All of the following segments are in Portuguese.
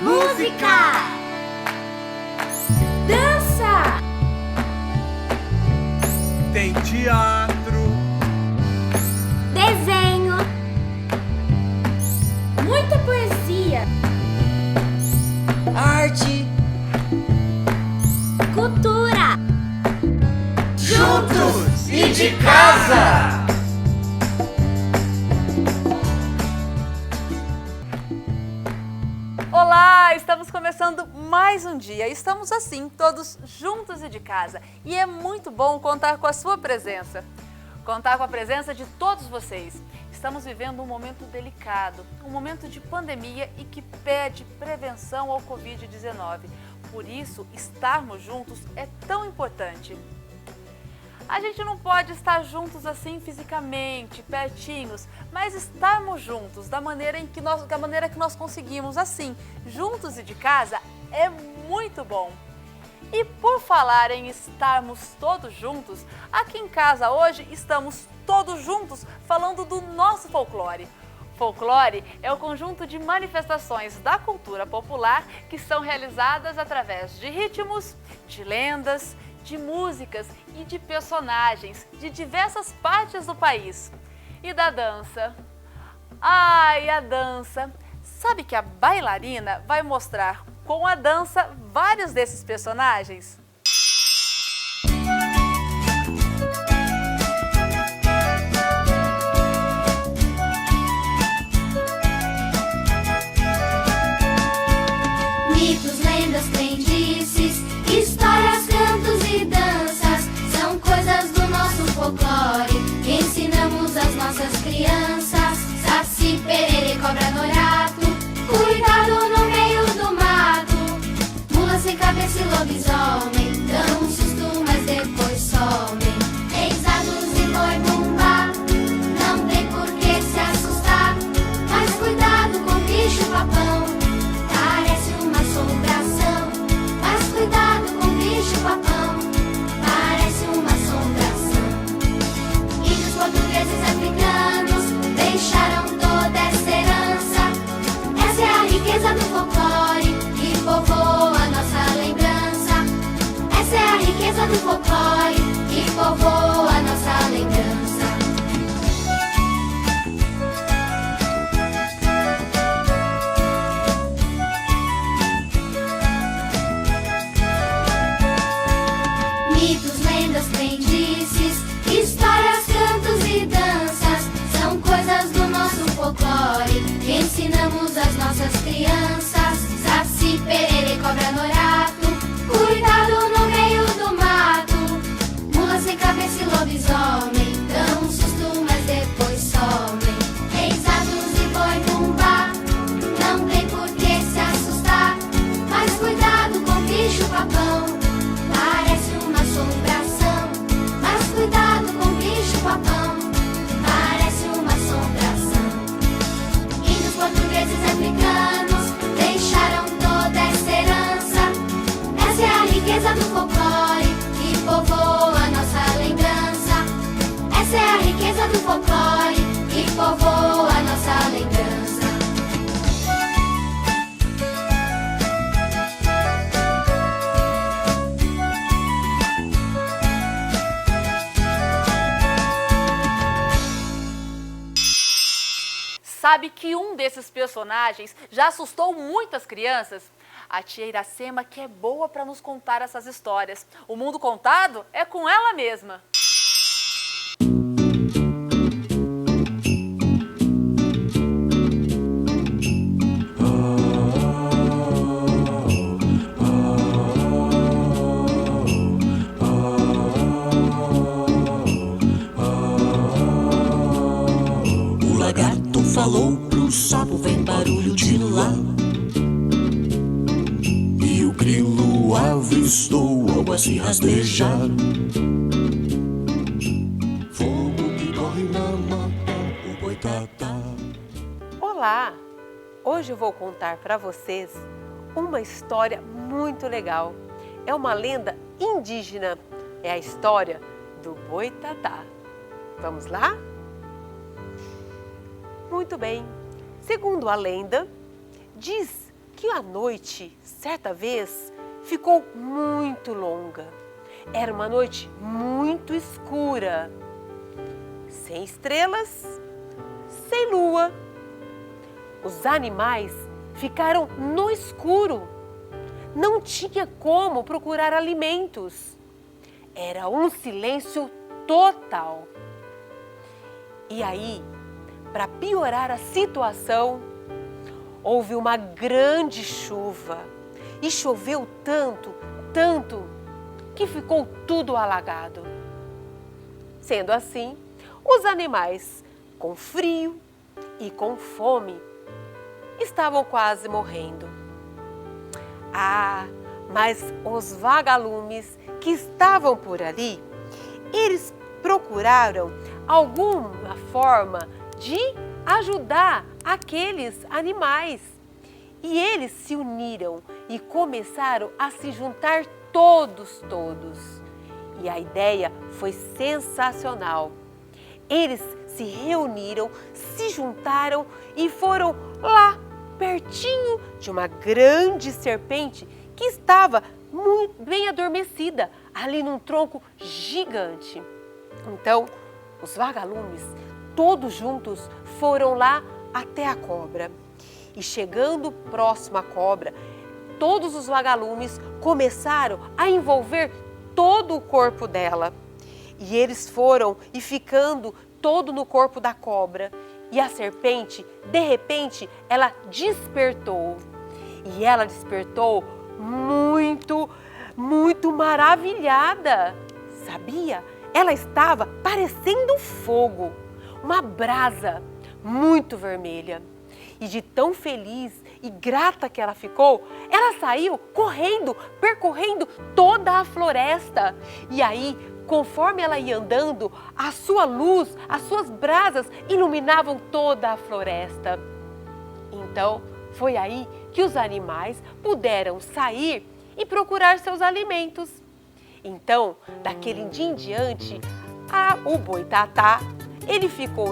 Música, dança, tem teatro, desenho, muita poesia, arte, cultura, juntos e de casa. Olá, estamos começando mais um dia. Estamos assim, todos juntos e de casa. E é muito bom contar com a sua presença. Contar com a presença de todos vocês. Estamos vivendo um momento delicado, um momento de pandemia e que pede prevenção ao Covid-19. Por isso, estarmos juntos é tão importante. A gente não pode estar juntos assim fisicamente, pertinhos, mas estarmos juntos da maneira que nós conseguimos, assim, juntos e de casa, é muito bom. E por falar em estarmos todos juntos, aqui em casa hoje estamos todos juntos falando do nosso folclore. Folclore é o conjunto de manifestações da cultura popular que são realizadas através de ritmos, de lendas, de músicas e de personagens de diversas partes do país. E da dança? Ai, a dança! Sabe que a bailarina vai mostrar com a dança vários desses personagens? mitos, lendas, crendices, histórias, cantos e danças são coisas do nosso folclore que ensinamos às nossas crianças. Saci, pererê, cobra, norato, cuidado no meio do mato, mula sem cabeça e lobisomem dão um susto, mas depois somem. Eisados e boi bumbá, não tem por que se assustar, mas cuidado com o bicho papão, parece uma assombração. Mas cuidado com o bicho papão, parece uma assombração. Índios, portugueses, africanos deixaram toda essa herança. Essa é a riqueza do folclore que povoa a nossa lembrança. Essa é a riqueza do folclore que povoa a nossa lembrança. Mitos, lendas, crendices, histórias, cantos e danças são coisas do nosso folclore que ensinamos às nossas crianças. Saci, pererê, cobra, norato, cuidado no meio do mato, mula sem cabeça e lobisomem dão um susto, mas depois somem. Eisados e boi bumbá, não tem por que se assustar, mas cuidado com o bicho papão, parece uma assombração. Mas cuidado com o bicho papão, parece uma assombração. Índios, portugueses, africanos deixaram toda essa herança. Essa é a riqueza do folclore que povoa a nossa lembrança. Essa é a riqueza do folclore que povoa a nossa lembrança. Sabe que um desses personagens já assustou muitas crianças? A tia Iracema, que é boa para nos contar essas histórias. O mundo contado é com ela mesma. O lagarto falou pro sapo, vem barulho de lá. E o grilo avistou algo a se rastejar. Fogo que corre na mata, o boitatá. Olá! Hoje eu vou contar para vocês uma história muito legal. É uma lenda indígena. É a história do Boitatá. Vamos lá? Muito bem. Segundo a lenda, diz que a noite, certa vez, ficou muito longa. Era uma noite muito escura, sem estrelas, sem lua. Os animais ficaram no escuro. Não tinha como procurar alimentos. Era um silêncio total. E aí, para piorar a situação, houve uma grande chuva. E choveu tanto, que ficou tudo alagado. Sendo assim, os animais, com frio e com fome, estavam quase morrendo. Ah, mas os vagalumes que estavam por ali, eles procuraram alguma forma de ajudar aqueles animais. E eles se uniram e começaram a se juntar todos. E a ideia foi sensacional. Eles se reuniram, se juntaram e foram lá, pertinho de uma grande serpente que estava muito bem adormecida, ali num tronco gigante. Então, os vagalumes, todos juntos, foram lá até a cobra. E chegando próximo à cobra, todos os vagalumes começaram a envolver todo o corpo dela. E eles foram e ficando todo no corpo da cobra. E a serpente, de repente, ela despertou. E ela despertou muito maravilhada. Sabia? Ela estava parecendo fogo, uma brasa muito vermelha. E de tão feliz e grata que ela ficou, ela saiu correndo, percorrendo toda a floresta. E aí, conforme ela ia andando, a sua luz, as suas brasas iluminavam toda a floresta. Então, foi aí que os animais puderam sair e procurar seus alimentos. Então, daquele dia em diante, o Boitatá, ele ficou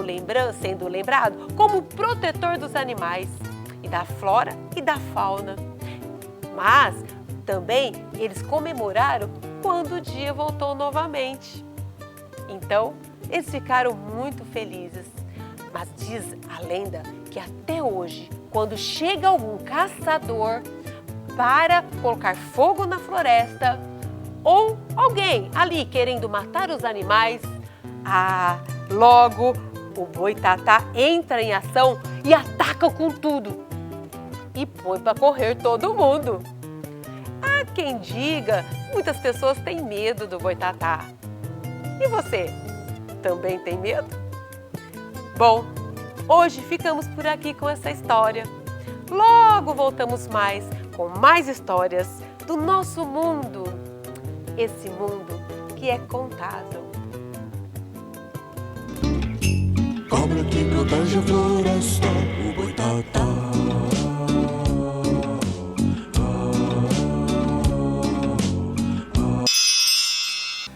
sendo lembrado como protetor dos animais e da flora e da fauna. Mas também eles comemoraram quando o dia voltou novamente. Então, eles ficaram muito felizes. Mas diz a lenda que até hoje, quando chega algum caçador para colocar fogo na floresta, ou alguém ali querendo matar os animais, logo o Boitatá entra em ação e ataca com tudo. E põe para correr todo mundo. Há quem diga, muitas pessoas têm medo do Boitatá. E você, também tem medo? Bom, hoje ficamos por aqui com essa história. Logo voltamos com mais histórias do nosso mundo. Esse mundo que é contado. Cobra que protege a floresta, o Boitatá.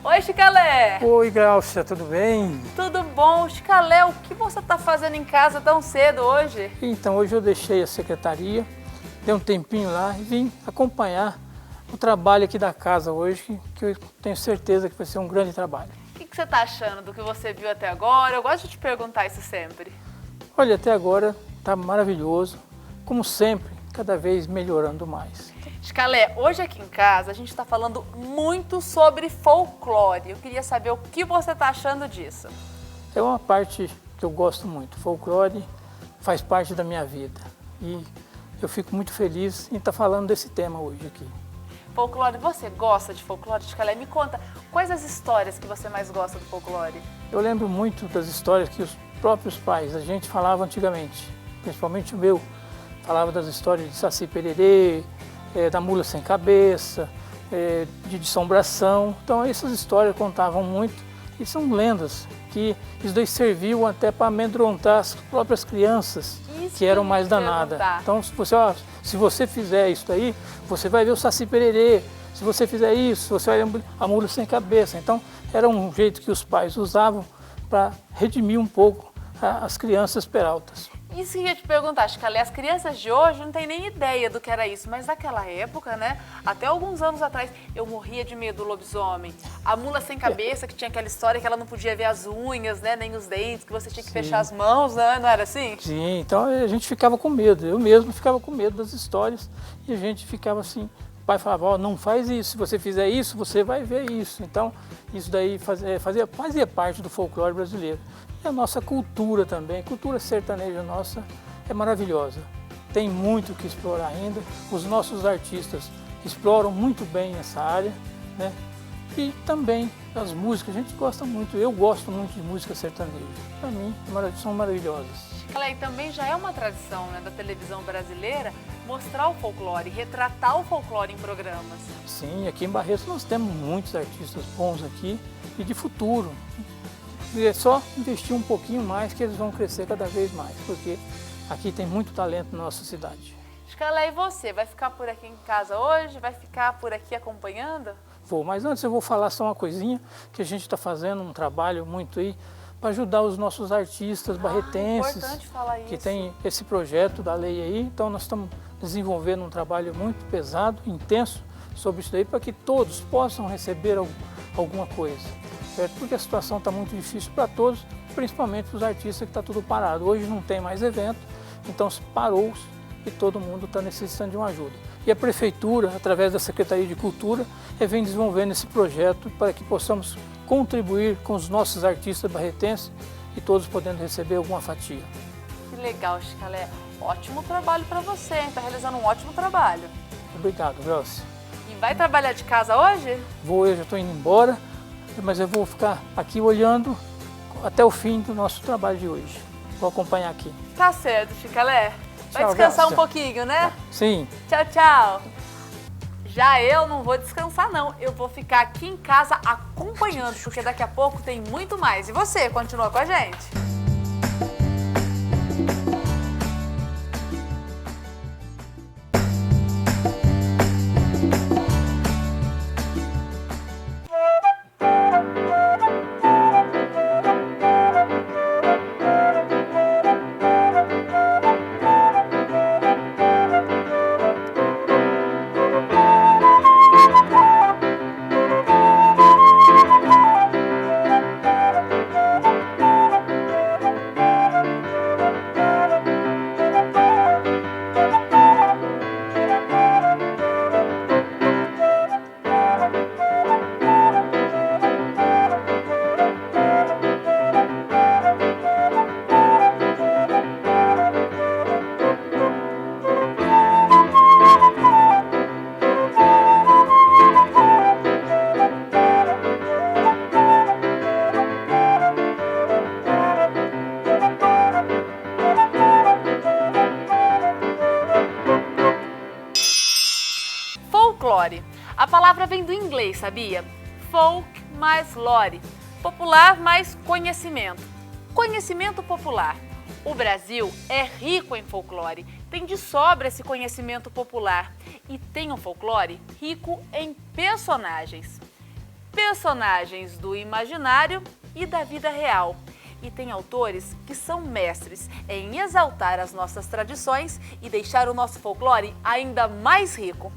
Oi, Chicalé! Oi, Glaucia, tudo bem? Tudo bom? Chicalé, o que você está fazendo em casa tão cedo hoje? Então, hoje eu deixei a secretaria, dei um tempinho lá e vim acompanhar o trabalho aqui da casa hoje, que eu tenho certeza que vai ser um grande trabalho. O que você está achando do que você viu até agora? Eu gosto de te perguntar isso sempre. Olha, até agora está maravilhoso, como sempre, cada vez melhorando mais. Chicalé, hoje aqui em casa a gente está falando muito sobre folclore. Eu queria saber o que você está achando disso. É uma parte que eu gosto muito. Folclore faz parte da minha vida e eu fico muito feliz em estar falando desse tema hoje aqui. Folclore, você gosta de folclore, Chicalé? Me conta, quais as histórias que você mais gosta do folclore? Eu lembro muito das histórias que os próprios pais da gente falavam antigamente, principalmente o meu. Falava das histórias de Saci Pererê, da mula sem cabeça, de assombração. Então essas histórias contavam muito e são lendas que isso daí serviu até para amedrontar as próprias crianças, que eram mais danadas. Então se você fizer isso aí, você vai ver o Saci Pererê, se você fizer isso, você vai ver a mula sem cabeça. Então, era um jeito que os pais usavam para redimir um pouco as crianças peraltas. Isso que eu ia te perguntar, Chicalé, as crianças de hoje não têm nem ideia do que era isso, mas naquela época, né, até alguns anos atrás, eu morria de medo do lobisomem. A mula sem cabeça, que tinha aquela história que ela não podia ver as unhas, né, nem os dentes, que você tinha que fechar as mãos, né, não era assim? Sim, então a gente ficava com medo, eu mesmo ficava com medo das histórias e a gente ficava assim, o pai falava, ó, não faz isso, se você fizer isso, você vai ver isso. Então, isso daí fazia parte do folclore brasileiro. E a nossa cultura também, a cultura sertaneja nossa é maravilhosa. Tem muito que explorar ainda. Os nossos artistas exploram muito bem essa área, né? E também as músicas, a gente gosta muito, eu gosto muito de música sertaneja. Para mim, são maravilhosas. Chicalé, e também já é uma tradição, né, da televisão brasileira mostrar o folclore, retratar o folclore em programas. Sim, aqui em Barretos nós temos muitos artistas bons aqui e de futuro. E é só investir um pouquinho mais que eles vão crescer cada vez mais, porque aqui tem muito talento na nossa cidade. Chicalé, e você? Vai ficar por aqui em casa hoje? Vai ficar por aqui acompanhando? Vou, mas antes eu vou falar só uma coisinha, que a gente está fazendo um trabalho muito aí para ajudar os nossos artistas barretenses, importante falar que isso. tem esse projeto da lei aí. Então nós estamos desenvolvendo um trabalho muito pesado, intenso, sobre isso daí, para que todos possam receber alguma coisa. Certo? Porque a situação está muito difícil para todos, principalmente para os artistas que está tudo parado. Hoje não tem mais evento, então se parou e todo mundo está necessitando de uma ajuda. E a Prefeitura, através da Secretaria de Cultura, vem desenvolvendo esse projeto para que possamos contribuir com os nossos artistas barretenses e todos podendo receber alguma fatia. Que legal, Chicalé. Ótimo trabalho para você, hein? Está realizando um ótimo trabalho. Obrigado, Velce. E vai trabalhar de casa hoje? Eu já estou indo embora, mas eu vou ficar aqui olhando até o fim do nosso trabalho de hoje. Vou acompanhar aqui. Tá certo, Chicalé. Vai Tchau, descansar Velce. um pouquinho, né? Sim. Tchau, tchau. Já eu não vou descansar, não. Eu vou ficar aqui em casa acompanhando, porque daqui a pouco tem muito mais. E você, continua com a gente. Folclore. A palavra vem do inglês, sabia? Folk mais lore. Popular mais conhecimento. Conhecimento popular. O Brasil é rico em folclore. Tem de sobra esse conhecimento popular. E tem um folclore rico em personagens. Personagens do imaginário e da vida real. E tem autores que são mestres em exaltar as nossas tradições e deixar o nosso folclore ainda mais rico.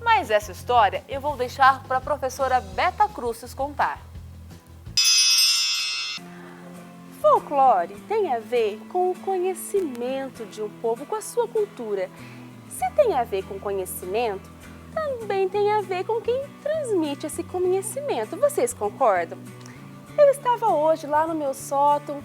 Mas essa história eu vou deixar para a professora Beta Cruzes contar. Folclore tem a ver com o conhecimento de um povo, com a sua cultura. Se tem a ver com conhecimento, também tem a ver com quem transmite esse conhecimento. Vocês concordam? Eu estava hoje lá no meu sótão,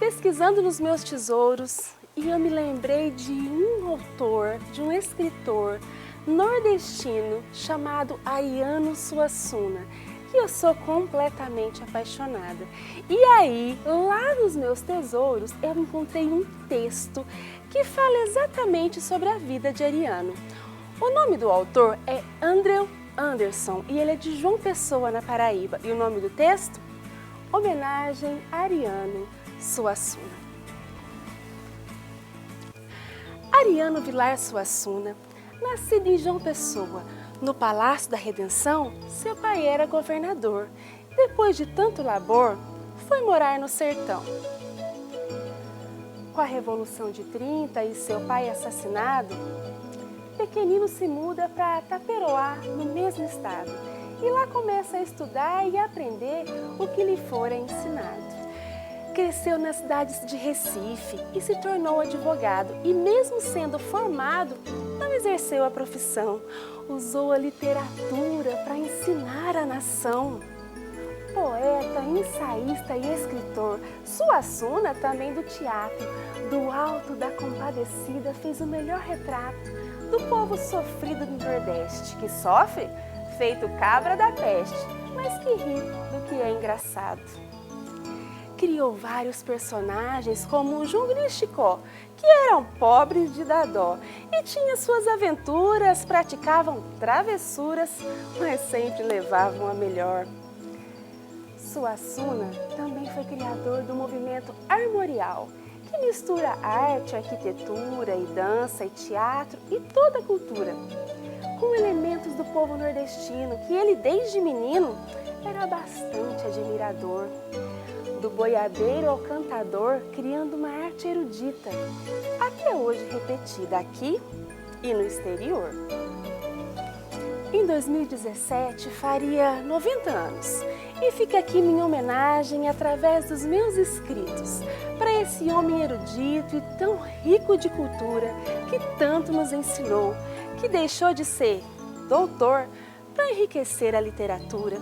pesquisando nos meus tesouros, e eu me lembrei de um autor, de um escritor nordestino chamado Ariano Suassuna, que eu sou completamente apaixonada. E aí, lá nos meus tesouros, eu encontrei um texto que fala exatamente sobre a vida de Ariano. O nome do autor é Andrew Anderson e ele é de João Pessoa, na Paraíba. E o nome do texto? Homenagem a Ariano Suassuna. Ariano Vilar Suassuna, nascido em João Pessoa, No Palácio da Redenção, seu pai era governador. Depois de tanto labor, foi morar no sertão. Com a Revolução de 30 e seu pai assassinado, Pequenino se muda para Taperoá, no mesmo estado, e lá começa a estudar e aprender o que lhe fora ensinado. Cresceu nas cidades de Recife e se tornou advogado, e mesmo sendo formado, não exerceu a profissão. Usou a literatura para ensinar a nação. Poeta, ensaísta e escritor, Suassuna, também do teatro, do Alto da Compadecida, fez o melhor retrato do povo sofrido do Nordeste, que sofre feito cabra da peste, mas que ri do que é engraçado. Criou vários personagens, como o Jungri e Chicó, que eram pobres de dar dó e tinham suas aventuras, praticavam travessuras, mas sempre levavam a melhor. Suassuna também foi criador do movimento armorial, que mistura arte, arquitetura e dança e teatro e toda a cultura, com elementos do povo nordestino, que ele desde menino era bastante admirador. Do boiadeiro ao cantador, criando uma arte erudita, até hoje repetida aqui e no exterior. Em 2017 faria 90 anos e fica aqui minha homenagem através dos meus escritos para esse homem erudito e tão rico de cultura que tanto nos ensinou, que deixou de ser doutor para enriquecer a literatura.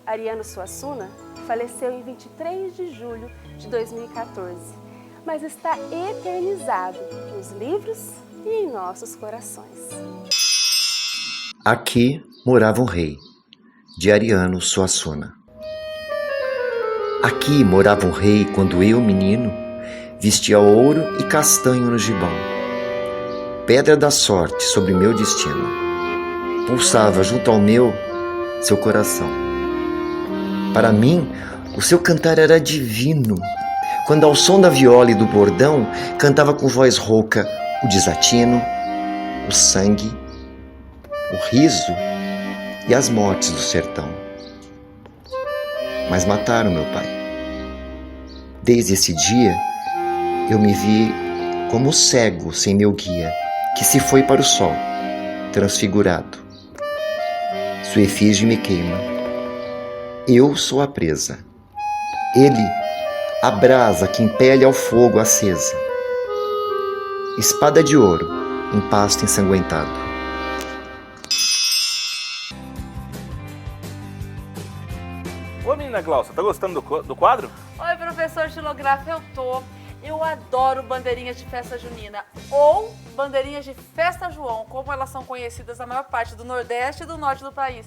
Ariano Suassuna faleceu em 23 de julho de 2014, mas está eternizado nos livros e em nossos corações. Aqui morava um rei, de Ariano Suassuna. Aqui morava um rei quando eu, menino, vestia ouro e castanho no gibão. Pedra da sorte sobre meu destino, pulsava junto ao meu seu coração. Para mim, o seu cantar era divino, quando ao som da viola e do bordão cantava com voz rouca o desatino, o sangue, o riso e as mortes do sertão. Mas mataram meu pai. Desde esse dia, eu me vi como cego sem meu guia, que se foi para o sol, transfigurado. Sua efígie me queima. Eu sou a presa. Ele, a brasa que impele ao fogo acesa. Espada de ouro em pasto ensanguentado. Ô menina Glaucia, tá gostando do quadro? Oi, professor Xilografo, eu tô. Eu adoro bandeirinhas de festa junina ou bandeirinhas de festa João, como elas são conhecidas na maior parte do Nordeste e do Norte do país.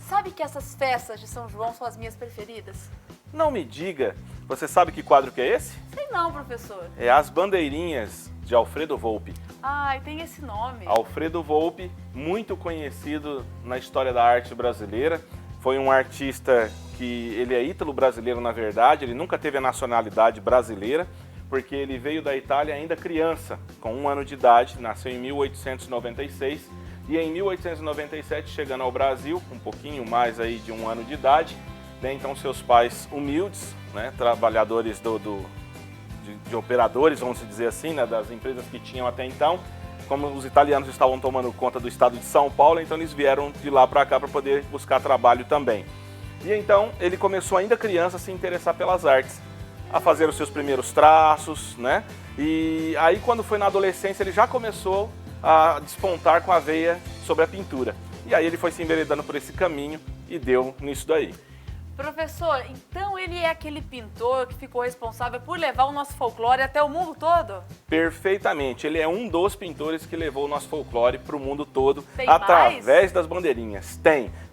Sabe que essas festas de São João são as minhas preferidas? Não me diga. Você sabe que quadro que é esse? Sei não, professor. É As Bandeirinhas, de Alfredo Volpi. Ai, tem esse nome. Alfredo Volpi, muito conhecido na história da arte brasileira. Foi um artista que ele é ítalo-brasileiro, na verdade. Ele nunca teve a nacionalidade brasileira, porque ele veio da Itália ainda criança, com 1 ano de idade, nasceu em 1896. E em 1897, chegando ao Brasil, um pouquinho mais aí de 1 ano de idade, né? Então seus pais humildes, né? Trabalhadores de operadores, vamos dizer assim, né? Das empresas que tinham até então, como os italianos estavam tomando conta do estado de São Paulo, então eles vieram de lá para cá para poder buscar trabalho também. E então ele começou ainda criança a se interessar pelas artes, a fazer os seus primeiros traços, né? E aí quando foi na adolescência ele já começou a despontar com a veia sobre a pintura. E aí ele foi se enveredando por esse caminho e deu nisso daí. Professor, então ele é aquele pintor que ficou responsável por levar o nosso folclore até o mundo todo? Perfeitamente. Ele é um dos pintores que levou o nosso folclore para o mundo todo. Tem através mais? das bandeirinhas.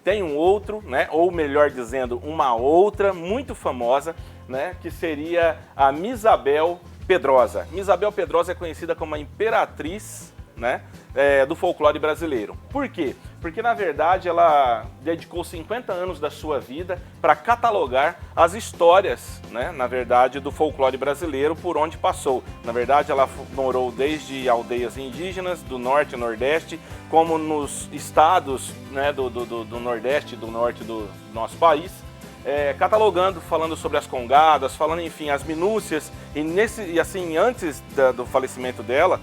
Tem um outro, né? Ou melhor dizendo, uma outra muito famosa, né? Que seria a Misabel Pedrosa. Misabel Pedrosa é conhecida como a imperatriz, né, do folclore brasileiro. Por quê? porque na verdade ela dedicou 50 anos da sua vida para catalogar as histórias, né, na verdade, do folclore brasileiro por onde passou. Na verdade, ela morou desde aldeias indígenas do norte e nordeste, como nos estados, né, do nordeste e do norte do nosso país, catalogando, falando sobre as congadas, falando, enfim, as minúcias. E assim, antes do falecimento dela,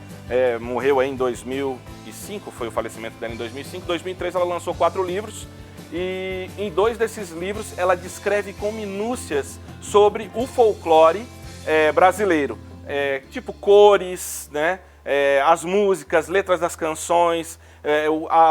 morreu aí em 2005, foi o falecimento dela em 2005, 2003 ela lançou 4 livros, e em 2 desses livros ela descreve com minúcias sobre o folclore brasileiro, tipo cores, né, as músicas, letras das canções,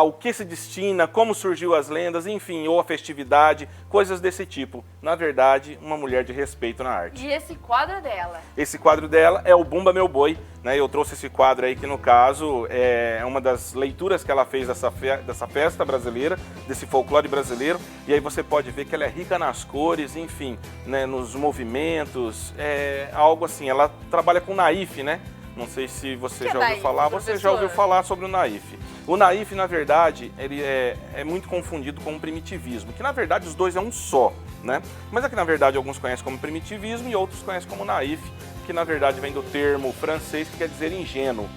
o que se destina, como surgiu as lendas, enfim, ou a festividade, coisas desse tipo. Na verdade, uma mulher de respeito na arte. E esse quadro é dela? Esse quadro dela é o Bumba Meu Boi, né? Eu trouxe esse quadro aí que, no caso, é uma das leituras que ela fez dessa festa brasileira, desse folclore brasileiro, e aí você pode ver que ela é rica nas cores, enfim, né, nos movimentos, algo assim. Ela trabalha com naif, né? Não sei se você já ouviu falar, você já ouviu falar sobre o naif. O naif, na verdade, ele é muito confundido com o primitivismo, que na verdade os dois é um só, né? Mas é que na verdade alguns conhecem como primitivismo e outros conhecem como naif, que na verdade vem do termo francês que quer dizer ingênuo.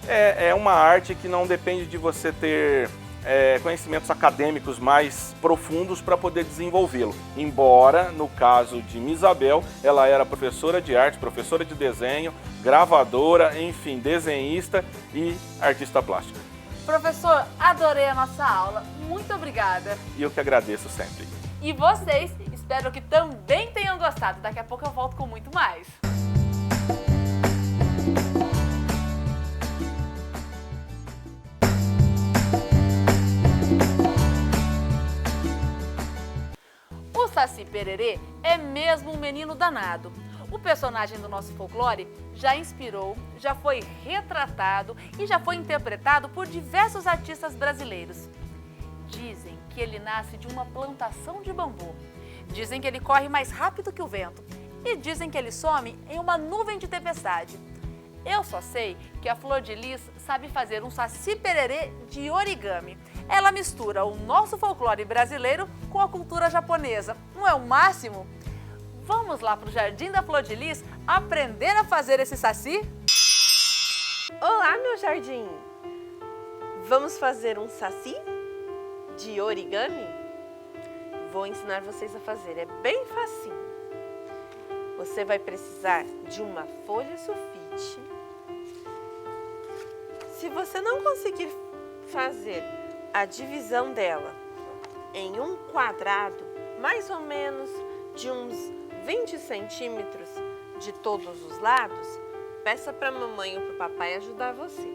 É uma arte que não depende de você ter conhecimentos acadêmicos mais profundos para poder desenvolvê-lo. Embora, no caso de Misabel, ela era professora de arte, professora de desenho, gravadora, enfim, desenhista e artista plástica. Professor, adorei a nossa aula. Muito obrigada. E eu que agradeço sempre. E vocês, espero que também tenham gostado. Daqui a pouco eu volto com muito mais. O Saci Pererê é mesmo um menino danado. O personagem do nosso folclore já inspirou, já foi retratado e já foi interpretado por diversos artistas brasileiros. Dizem que ele nasce de uma plantação de bambu. Dizem que ele corre mais rápido que o vento. E dizem que ele some em uma nuvem de tempestade. Eu só sei que a Flor de Lis sabe fazer um Saci Pererê de origami. Ela mistura o nosso folclore brasileiro com a cultura japonesa. Não é o máximo? Vamos lá para o Jardim da Flor de Lis aprender a fazer esse saci? Olá, meu jardim! Vamos fazer um saci de origami? Vou ensinar vocês a fazer, é bem facinho. Você vai precisar de uma folha sulfite. Se você não conseguir fazer a divisão dela em um quadrado, mais ou menos de uns 20 centímetros de todos os lados, peça para a mamãe ou para o papai ajudar você.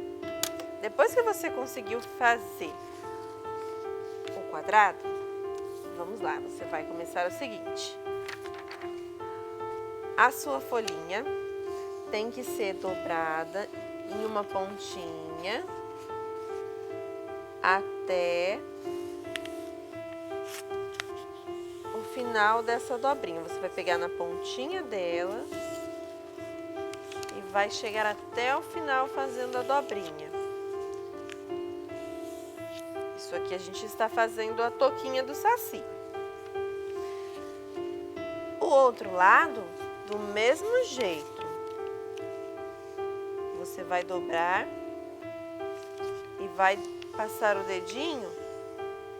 Depois que você conseguiu fazer o quadrado, vamos lá, você vai começar o seguinte. A sua folhinha tem que ser dobrada em uma pontinha até o final dessa dobrinha. Você vai pegar na pontinha dela e vai chegar até o final fazendo a dobrinha. Isso aqui a gente está fazendo a touquinha do saci. O outro lado, do mesmo jeito. Você vai dobrar e vai passar o dedinho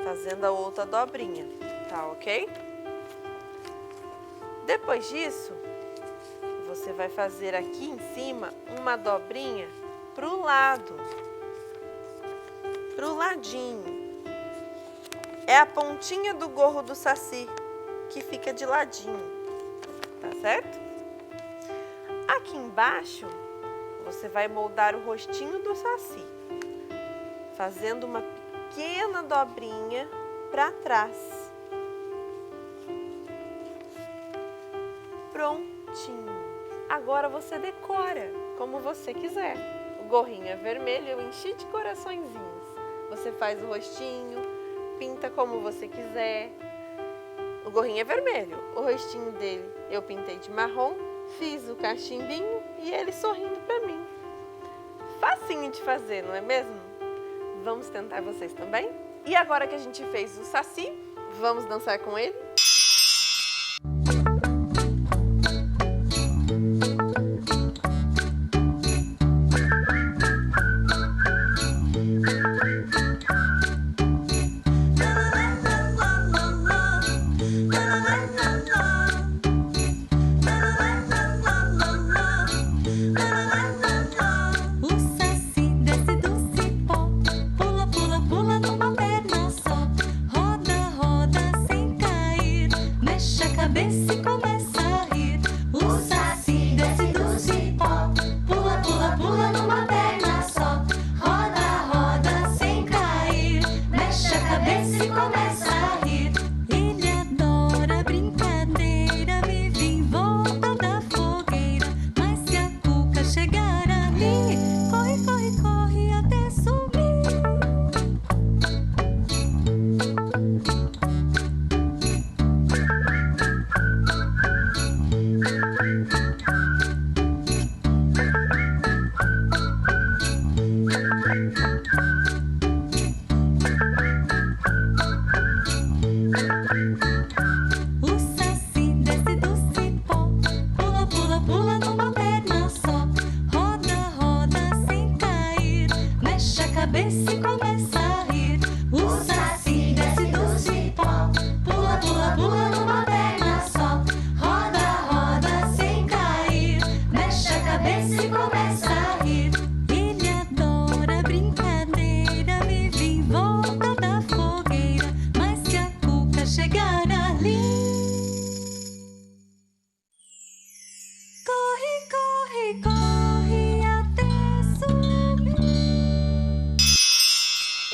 fazendo a outra dobrinha, tá ok? Depois disso, você vai fazer aqui em cima uma dobrinha pro lado, pro ladinho. É a pontinha do gorro do saci que fica de ladinho, tá certo? Aqui embaixo, você vai moldar o rostinho do saci, fazendo uma pequena dobrinha para trás. Prontinho! Agora você decora como você quiser. O gorrinho é vermelho, eu enchi de coraçõezinhos. Você faz o rostinho, pinta como você quiser. O gorrinho é vermelho, o rostinho dele eu pintei de marrom, fiz o cachimbinho e ele sorrindo para mim. Facinho de fazer, não é mesmo? Vamos tentar vocês também? E agora que a gente fez o Saci, vamos dançar com ele?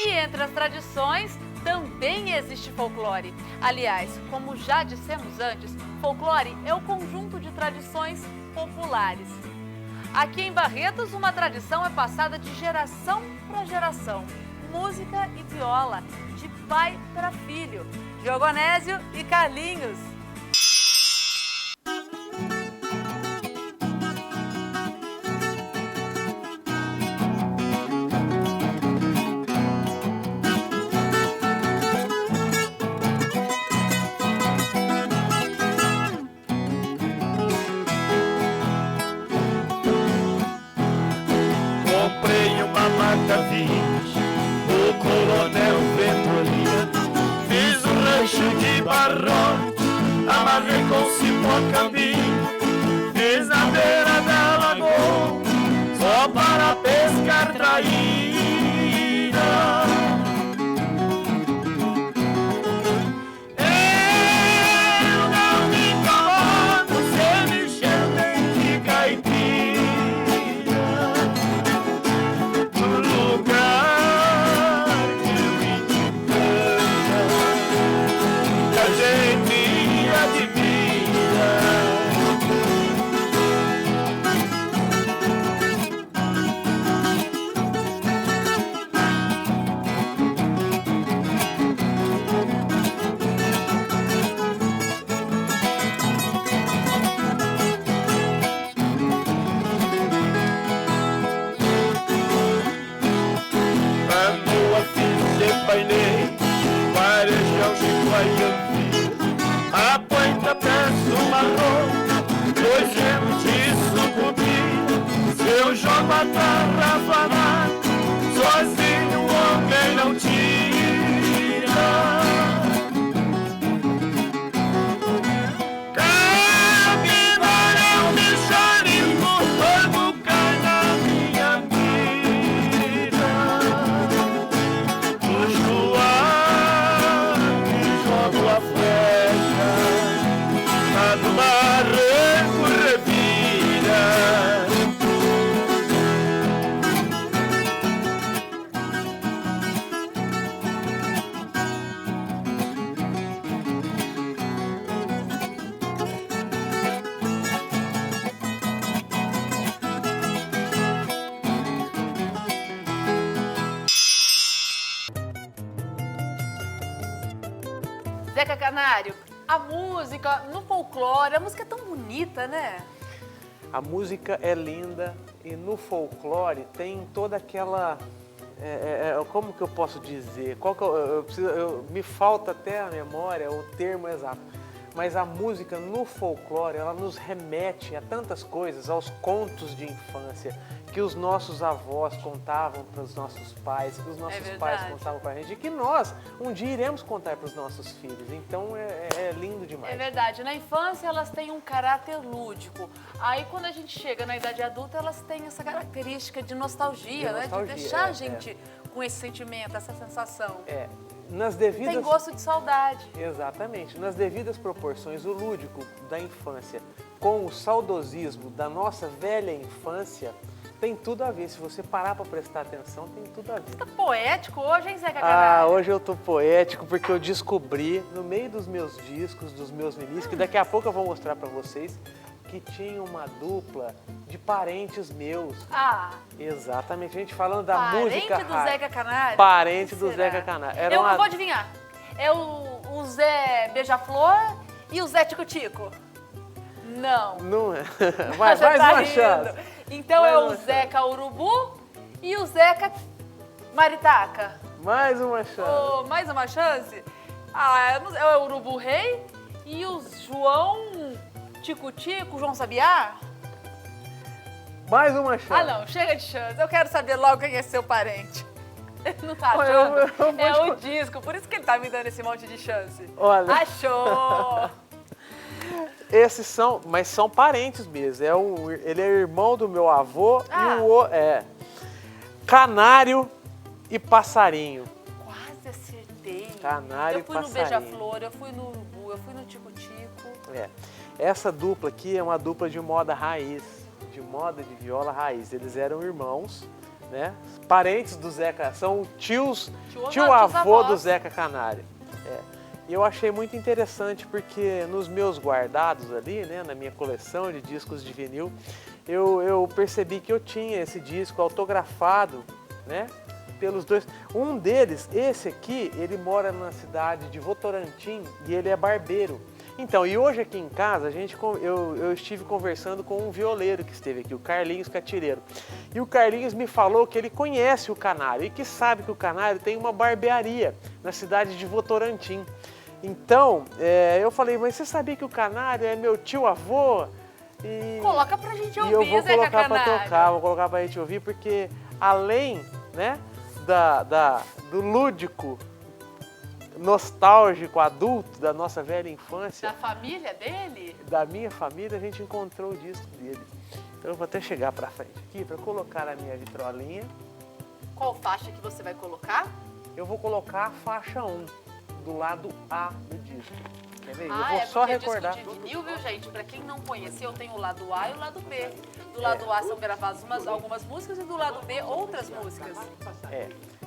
Entre as tradições, também existe folclore. Aliás, como já dissemos antes, folclore é o conjunto de tradições populares. Aqui em Barretos, uma tradição é passada de geração para geração. Música e viola, de pai para filho. Diogonésio e Carlinhos. O coronel Ventolina, fiz um rancho de barrote, amarrei com cipó cabinho, fiz na beira da lagoa, só para pescar traíra. Eu não me incomodo se me chamem de caipira. A poenta peço marrom, dois gemos de sucumbi. Se eu jogo a tarrafa na, sozinho o homem não tira. Capibara é um bicharinho, quando cai na minha mira. Puxo o ar e jogo a flecha, a do barranco revira. Zeca Canário, a música no folclore, a música é tão bonita, né? A música é linda e no folclore tem toda aquela como que eu posso dizer? Me falta até a memória, o termo exato. Mas a música no folclore, ela nos remete a tantas coisas, aos contos de infância que os nossos avós contavam para os nossos pais, que os nossos pais contavam para a gente, e que nós um dia iremos contar para os nossos filhos. Então é lindo demais. É verdade. Na infância elas têm um caráter lúdico. Aí quando a gente chega na idade adulta, elas têm essa característica de nostalgia, né? De deixar a gente com esse sentimento, essa sensação. Nas devidas... Tem gosto de saudade. Exatamente. Nas devidas proporções, o lúdico da infância com o saudosismo da nossa velha infância tem tudo a ver. Se você parar para prestar atenção, tem tudo a ver. Você tá poético hoje, hein, Zeca Canário? Hoje eu tô poético porque eu descobri, no meio dos meus discos, dos meus vinis, que daqui a pouco eu vou mostrar para vocês, que tinha uma dupla de parentes meus. Exatamente, a gente falando da música. Parente do Zeca Canário? Parente do Zeca Canário. Eu não vou adivinhar. É o Zé Beija-Flor e o Zé Tico-Tico? Não. Não é. Mais uma chance. Então é o Zeca Urubu e o Zeca Maritaca? Mais uma chance. Mais uma chance? É o Urubu Rei e o João Tico-Tico, João Sabiá? Mais uma chance. Não, chega de chance. Eu quero saber logo quem é seu parente. Ele não tá achando? É o disco, por isso que ele tá me dando esse monte de chance. Olha. Achou! Esses são parentes mesmo. Ele é irmão do meu avô e Canário e Passarinho. Quase acertei. Canário e Passarinho. Eu fui no Beija-Flor, eu fui no Urubu, eu fui no Tico-Tico. Essa dupla aqui é uma dupla de moda raiz, de moda de viola raiz. Eles eram irmãos, né? Parentes do Zeca, são tio-avô do Zeca Canário. E eu achei muito interessante porque nos meus guardados ali, né, na minha coleção de discos de vinil, eu percebi que eu tinha esse disco autografado, né, pelos dois. Um deles, esse aqui, ele mora na cidade de Votorantim e ele é barbeiro. Então, e hoje aqui em casa, eu estive conversando com um violeiro que esteve aqui, o Carlinhos Catireiro. E o Carlinhos me falou que ele conhece o Canário e que sabe que o Canário tem uma barbearia na cidade de Votorantim. Então, eu falei, mas você sabia que o Canário é meu tio-avô? Coloca pra gente ouvir, e eu vou Zeca colocar Canário. pra tocar, vou colocar pra gente ouvir, porque além, né, do lúdico, nostálgico, adulto, da nossa velha infância. Da família dele? Da minha família, a gente encontrou o disco dele. Então eu vou até chegar pra frente aqui pra colocar a minha vitrolinha. Qual faixa que você vai colocar? Eu vou colocar a faixa 1, do lado A do disco. Quer ver? Eu vou é só recordar. Disco de vinil, viu, gente? Pra quem não conheceu, tem o lado A e o lado B. Do lado A são gravadas algumas músicas e do lado B outras músicas.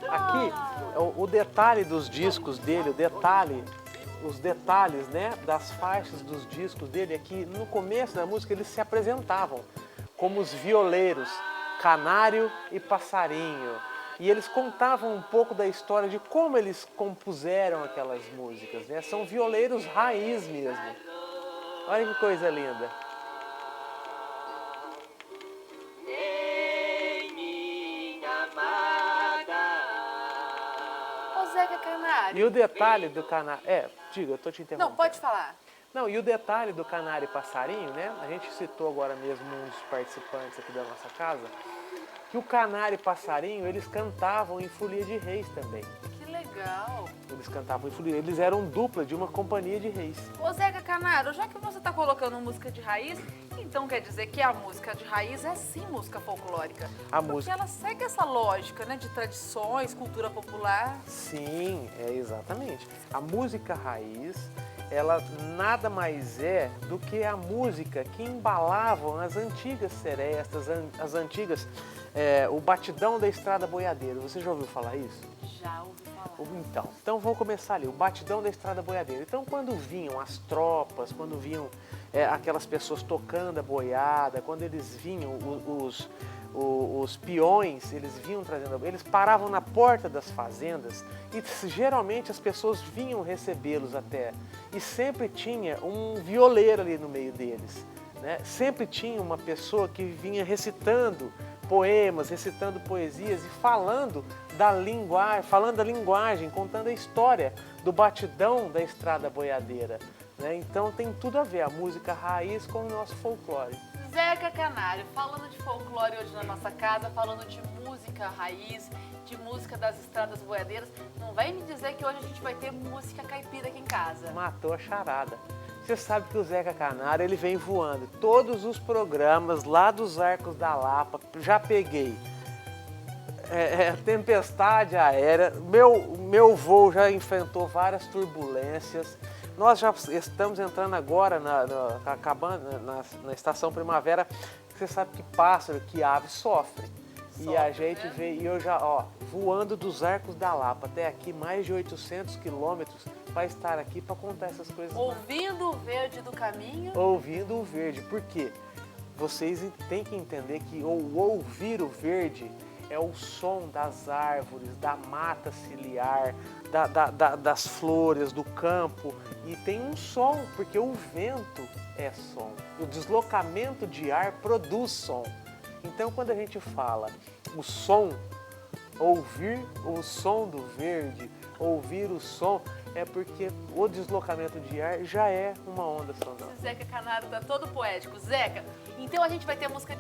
Aqui, o detalhe dos discos dele, os detalhes, né, das faixas dos discos dele, é que no começo da música eles se apresentavam como os violeiros Canário e Passarinho. E eles contavam um pouco da história de como eles compuseram aquelas músicas, né? São violeiros raiz mesmo. Olha que coisa linda. Ô Zeca Canário. E o detalhe do Canário... diga, eu tô te interrompendo. Não, pode falar. Não, e o detalhe do Canário e Passarinho, né? A gente citou agora mesmo uns participantes aqui da nossa casa, que o Canário e Passarinho, eles cantavam em Folia de Reis também. Que legal. Eles cantavam em Folia, eles eram dupla de uma companhia de reis. Ô Zeca Canário, já que você tá colocando música de raiz, então quer dizer que a música de raiz é sim música folclórica. Porque ela segue essa lógica, né, de tradições, cultura popular. Sim, exatamente. A música raiz, ela nada mais é do que a música que embalavam as antigas serestas, as antigas, o batidão da estrada boiadeira. Você já ouviu falar isso? Já ouvi falar. Então vamos começar ali, o batidão da estrada boiadeira. Então quando vinham as tropas, quando vinham aquelas pessoas tocando a boiada, quando eles vinham os peões, eles vinham trazendo, eles paravam na porta das fazendas e geralmente as pessoas vinham recebê-los até. E sempre tinha um violeiro ali no meio deles, né? Sempre tinha uma pessoa que vinha recitando poemas, recitando poesias e falando da linguagem, falando da linguagem, contando a história do batidão da estrada boiadeira, né? Então tem tudo a ver a música raiz com o nosso folclore. Zeca Canário, falando de folclore hoje na nossa casa, falando de música raiz, de música das estradas boiadeiras, não vai me dizer que hoje a gente vai ter música caipira aqui em casa. Matou a charada. Você sabe que o Zeca Canário, ele vem voando todos os programas lá dos Arcos da Lapa, já peguei. Tempestade aérea, meu voo já enfrentou várias turbulências. Nós já estamos entrando agora, acabando na estação primavera. Você sabe que pássaro, que ave sofre. E a gente vê, e eu já, voando dos Arcos da Lapa até aqui, mais de 800 quilômetros, para estar aqui para contar essas coisas. Ouvindo o verde do caminho. Ouvindo o verde, por quê? Vocês têm que entender que o ouvir o verde é o som das árvores, da mata ciliar, das flores, do campo. E tem um som, porque o vento é som. O deslocamento de ar produz som. Então, quando a gente fala o som, ouvir o som do verde, ouvir o som, é porque o deslocamento de ar já é uma onda sonora. Zeca Canário tá todo poético. Zeca, então a gente vai ter música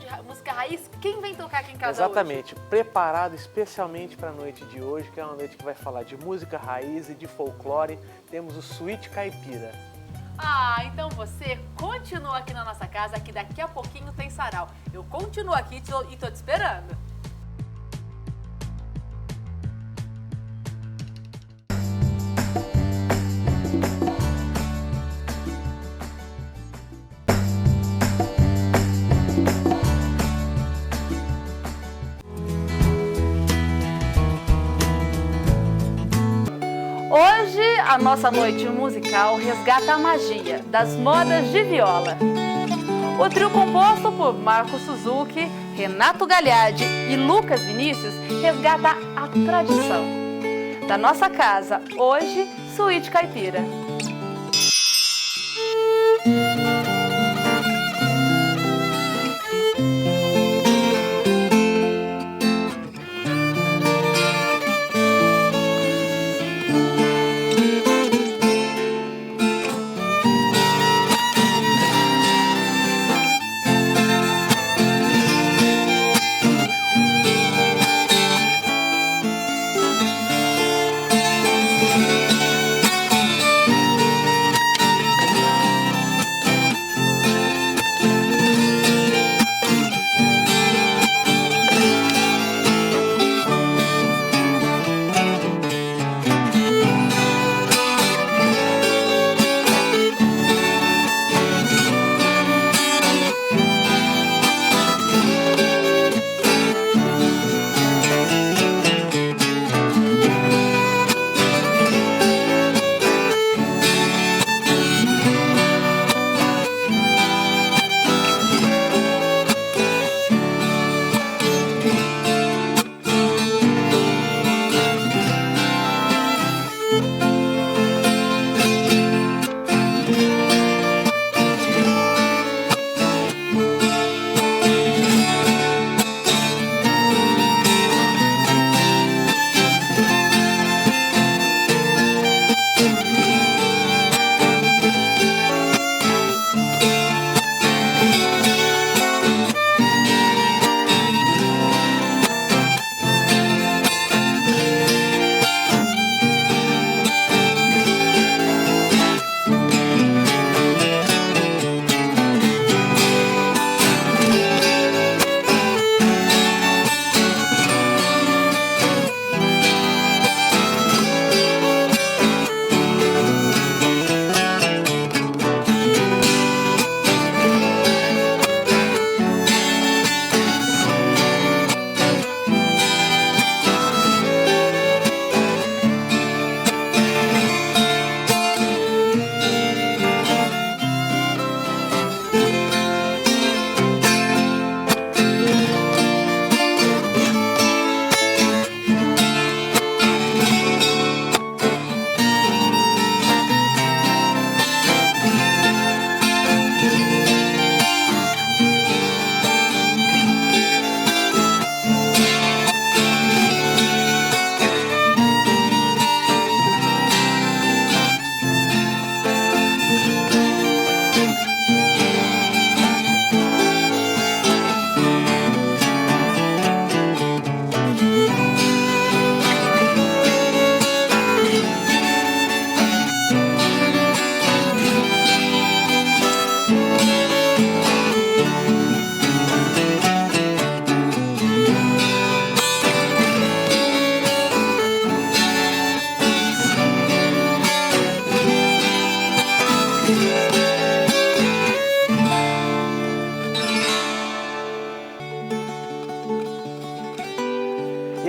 raiz. Quem vem tocar aqui em casa Exatamente, preparado especialmente para a noite de hoje, que é uma noite que vai falar de música raiz e de folclore, temos o Suíte Caipira. Ah, então você continua aqui na nossa casa, que daqui a pouquinho tem sarau. Eu continuo aqui e tô te esperando. Hoje, a nossa noite musical resgata a magia das modas de viola. O trio composto por Marco Suzuki, Renato Gagliardi e Lucas Vinícius resgata a tradição da nossa casa, hoje, Suíte Caipira.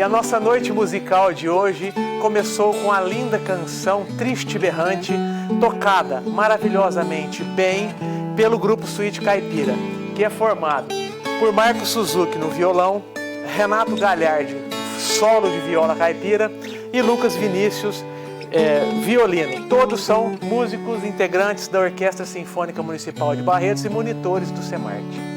E a nossa noite musical de hoje começou com a linda canção Triste e Berrante, tocada maravilhosamente bem pelo Grupo Suíte Caipira, que é formado por Marco Suzuki no violão, Renato Galhardi, solo de viola caipira, e Lucas Vinícius, violino. Todos são músicos integrantes da Orquestra Sinfônica Municipal de Barretos e monitores do Semarte.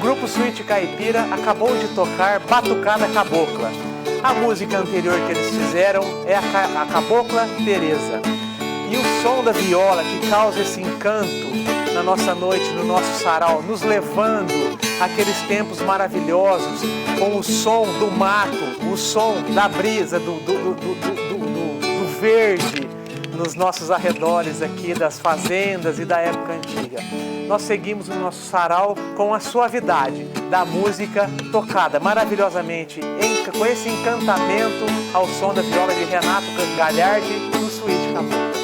Grupo Suíte Caipira acabou de tocar Batucada Cabocla. A música anterior que eles fizeram é a Cabocla Teresa. E o som da viola que causa esse encanto na nossa noite, no nosso sarau, nos levando aqueles tempos maravilhosos, com o som do mato, o som da brisa, do verde nos nossos arredores aqui, das fazendas e da época antiga. Nós seguimos o nosso sarau com a suavidade da música tocada maravilhosamente, com esse encantamento ao som da viola de Renato Galhardi no Suíte Cabocla.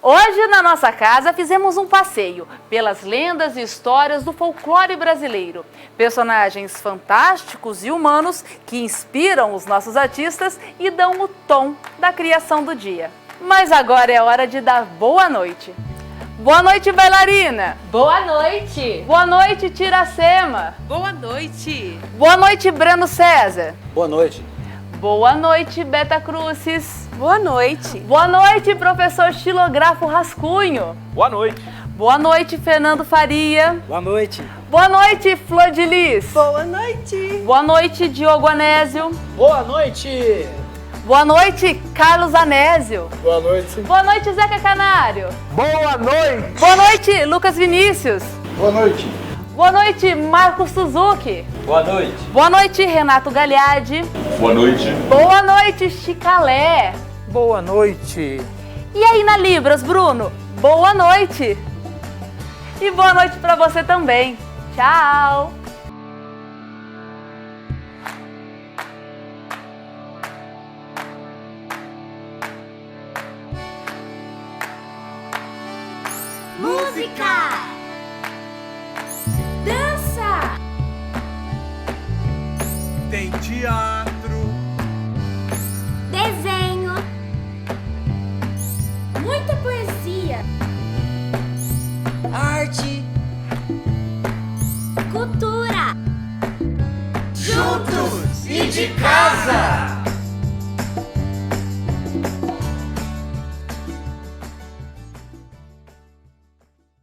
Hoje, na nossa casa, fizemos um passeio pelas lendas e histórias do folclore brasileiro. Personagens fantásticos e humanos que inspiram os nossos artistas e dão o tom da criação do dia. Mas agora é hora de dar boa noite. Boa noite, bailarina! Boa noite! Boa noite, Tiracema! Boa noite! Boa noite, Breno César! Boa noite! Boa noite, Beta Crucis! Boa noite! Boa noite, professor Xilografo Rascunho! Boa noite! Boa noite, Fernando Faria! Boa noite! Boa noite, Flor de Lis! Boa noite! Boa noite, Diogo Anésio! Boa noite! Boa noite, Carlos Anésio! Boa noite! Boa noite, Zeca Canário! Boa noite! Boa noite, Lucas Vinícius! Boa noite! Boa noite, Marcos Suzuki! Boa noite. Boa noite, Renato Gagliardi. Boa noite. Boa noite, Chicalé. Boa noite. E aí na Libras, Bruno? Boa noite. E boa noite para você também. Tchau. Música, dança, Tem teatro, desenho, muita poesia, Arte, cultura, juntos e de casa.